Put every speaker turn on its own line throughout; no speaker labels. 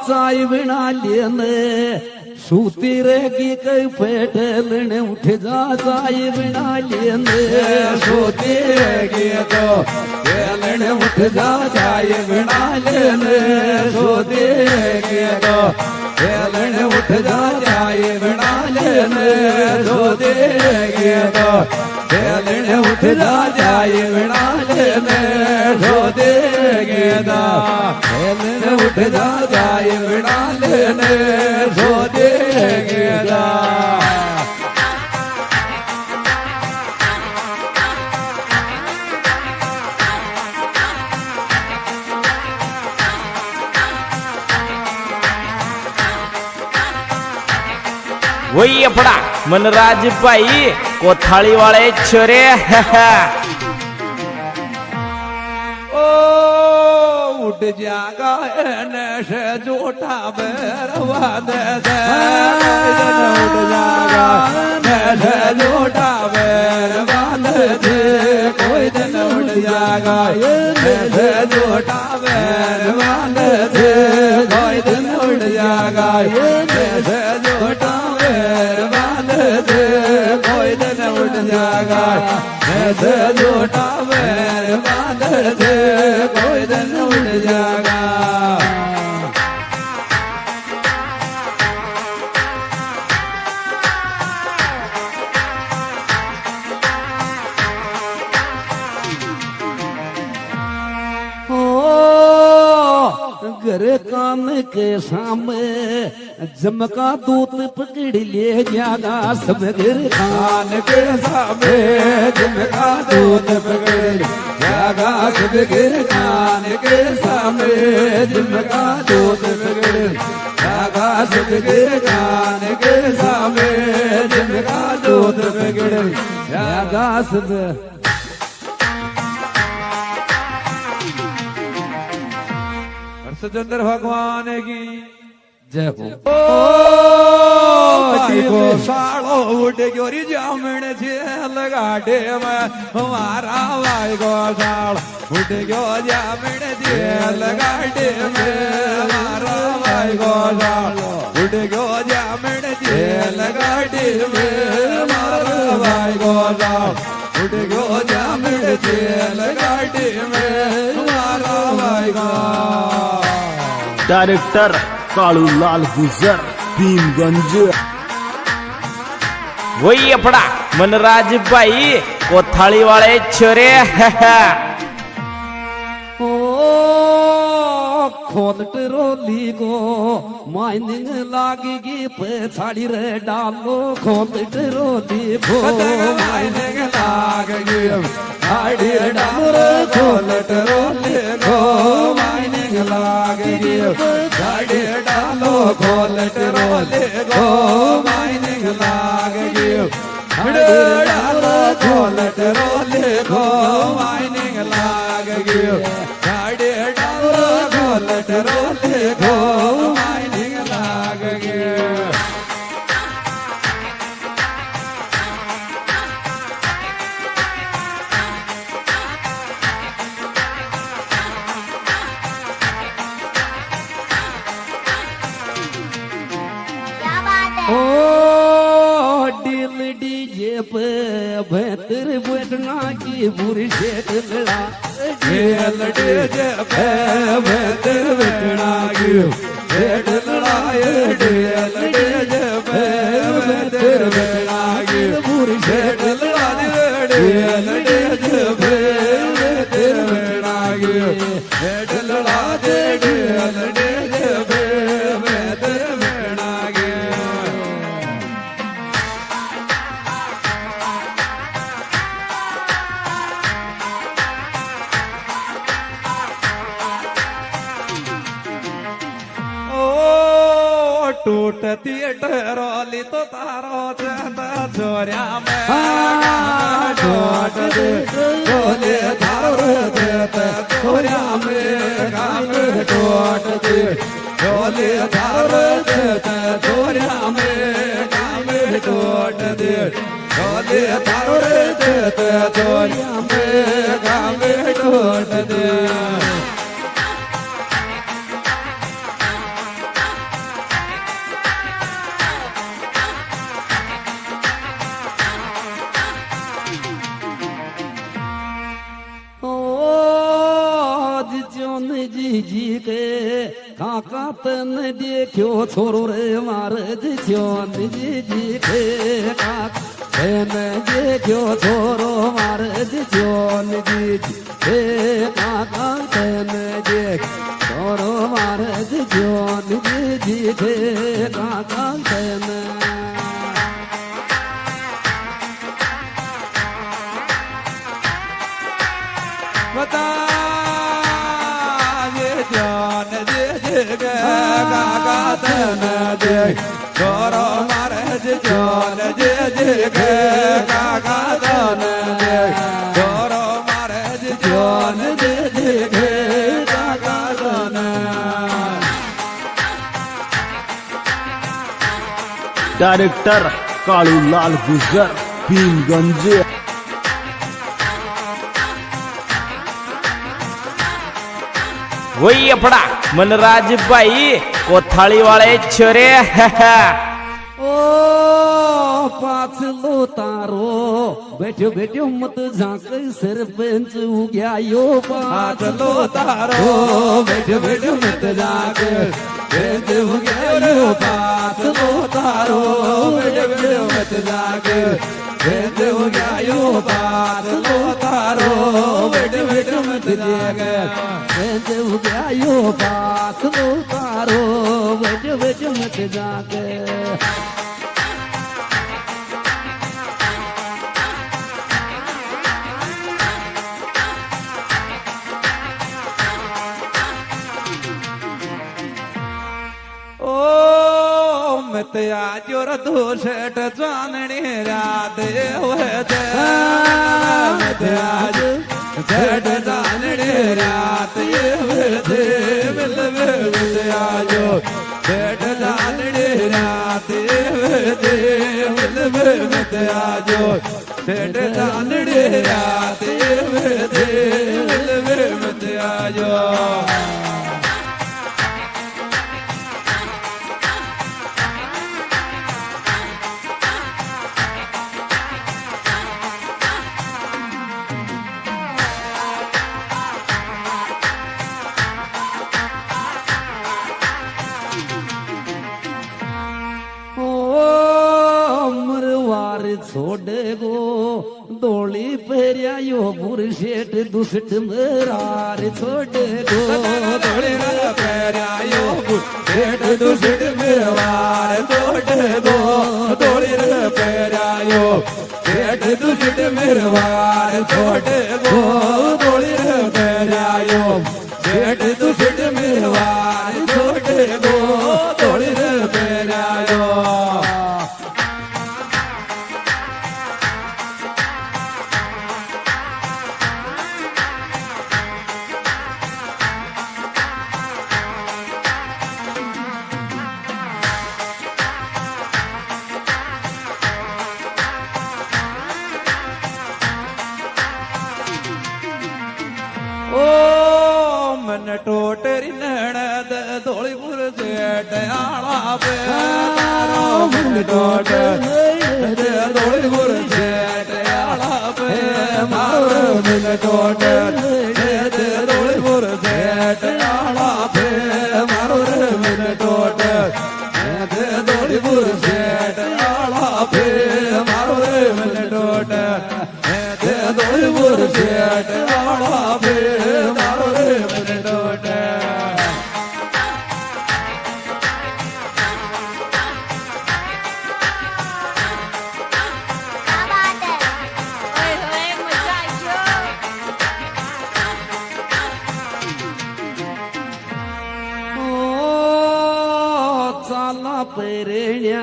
चाय बिना लेने सूती रहेगी कई पेटल उठ जा चाय बिना लेने
सोती रहेगी तो बेलन उठ जा चाय बिना लेने सोती रहेगी तो बेलन उठ जा चाय बिना लेने सोती रहेगी तो बेलन उठ जा चाय बिना लेने सोती रहेगी तो बेलन उठ जा चाय बिना लेने सोती रहेगी तो
वही अपना मनराज भाई कोथाली वाले छोरे
ओ उठ जागा से जोटा बेरवा दे उठ जागा से जोटा बेरवा दे कोई दिन उठ जागा से जोटा बेरवा दे कोई दिन उठ जागा से जोटा कोई दिन उठ जागा ऐसे जोटा मेरे बांध दे कोई दिन उठ जागा
घर कान के सामने जमका दूत पकड़ ले जागा सब घर
कान के सामने जमका दूत पकड़ जागा सब घर कान के सामने जमका दूत पकड़ जागा सब घर कान के सामने जमका दूत पकड़ जागा सब सजेंद्र भगवान की
जय हो
को साड़ो उठ गोरी जामण छे लगाडे में हमारा भाई को साड़ उठ गयो जामण छे लगाडे में हमारा भाई को साड़ उठ गयो जामण छे लगाडे में हमारा भाई को साड़ उठ गयो जामण छे लगाडे में हमारा भाई को
डायरेक्टर कालू लाल गुजर भीमगंज वही अपना मनराज भाई कोथाली वाले छोरे
खोद ट्रोली को माइनिंग लागेगी पछाड़ी रे डालो खोद ट्रोली को
माइनिंग लागेगी पछाड़ी रे डालो खोद ट्रोली को माइनिंग लागेगी पछाड़ी रे डालो खोद ट्रोली को माइनिंग लागेगी डालो खोद ट्रोली को माइनिंग लागेगी पछाड़ी डालो खोद ट्रोली को माइनिंग लागेगी
डीजे पे बेहतर बैठना की बुरी शेट लड़ा
डीजे पे बेहतर बैठना की शेट लड़ाए डीजे पे बेहतर बैठना की बुरी शेट लड़ा डीजे पे बेहतर बैठना की शेट लड़ा दे डीजे पे बेहतर बैठना की टूटती टरोली तो तारो चंदा छोरिया में टूटती टरोली तारो चंदा छोरिया में काम टूटती टरोली तारो चंदा छोरिया में काम टूटती टरोली तारो चंदा छोरिया में काम टूटती
के काका तन देखो छोरो रे महाराज छोन जी के काका तन देखो छोरो महाराज छोन जी के काका तन देख छोरो महाराज छोन जी के काका तन
बता ये जान दे काका तन दे छोरो महाराज जान दे काका तन दे छोरो महाराज जान दे काका तन
डायरेक्टर कालूलाल गुजर भीमगंज वही अपना मनराज भाई कोथाली वाले छोरे
ओ पाछलो तारो बैठो बैठो मत झांक सरपंच उग्या यो
पाछलो तारो बैठो बैठो मत झांक सरपंच उग्या यो पाछलो तारो बैठो बैठो मत झांक सरपंच उग्या यो पाछलो तारो बैठो बैठो मत झांक
सरपंच उग्या यो पाछलो तारो बैठो बैठो मत झांक
मत आजोर दोषट चांदणी रात होते मत आज छठ चांदणी रात होते मिल मत आजो छठ चांदणी रात होते मिल मत आजो छठ चांदणी रात होते मिल मत आजो
छोड़े गो डोली पेरिया यो बुरशेट दुसट मरार छोड़े गो
डोली पेरिया यो बुरशेट दुसट मरार छोड़े गो डोली पेरिया यो बुरशेट दुसट मरार छोड़े गो डोली पेरिया यो बुरशेट दुसट मरार छोड़े गो डोली पेरिया यो मन टोटरी नणद धोलीपुर सेठ आला पे मन टोटर धोलीपुर सेठ आला पे मारो मन टोटर धोलीपुर सेठ आला पे मारो मन टोटर धोलीपुर सेठ आला पे मारो मन टोटर धोलीपुर सेठ आला पे मारो मन टोटर
पेरण्या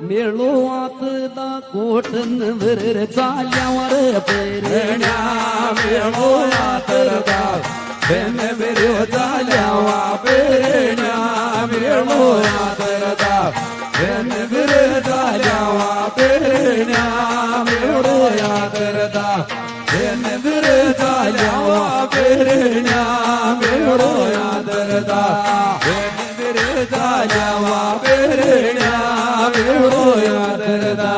मेळो आता कोटन वर चाल्यावर पेरण्या
मेळो आता बेन बेरो चाल्यावा पेरण्या मेळो आता बेन बेरो चाल्यावा पेरण्या मेळो आता बेन बेरो चाल्यावा पेरण्या मेळो आता जावा पेरण्या मेळो यादरदा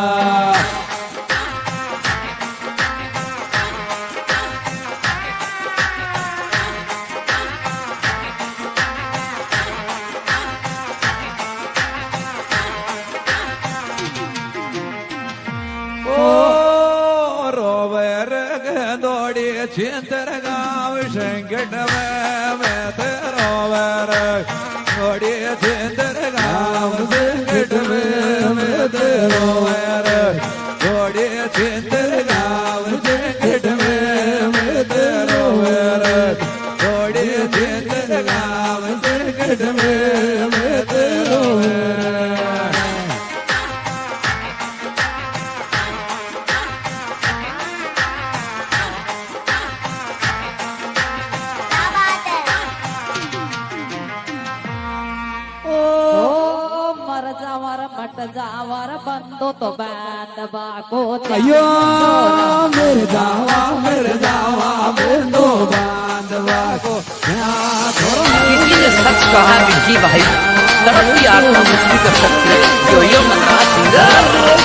चिंतर गाव संकट में तेरो वर घोड़े चिंतर गाव संकट में तेरो वर घोड़े चिंतर गाव संकट में तेरो वर घोड़े चिंतर गाव संकट में तेरो वर
मर जावर मट जावर बंदो तो बांधवा को
अयो मेरे जावा बेंदो बांधवा को
किसी ने सच कहा विकी भाई तरक्की आत्मा मुक्ति कर सकते हैं जो ये मद्रास सिंगर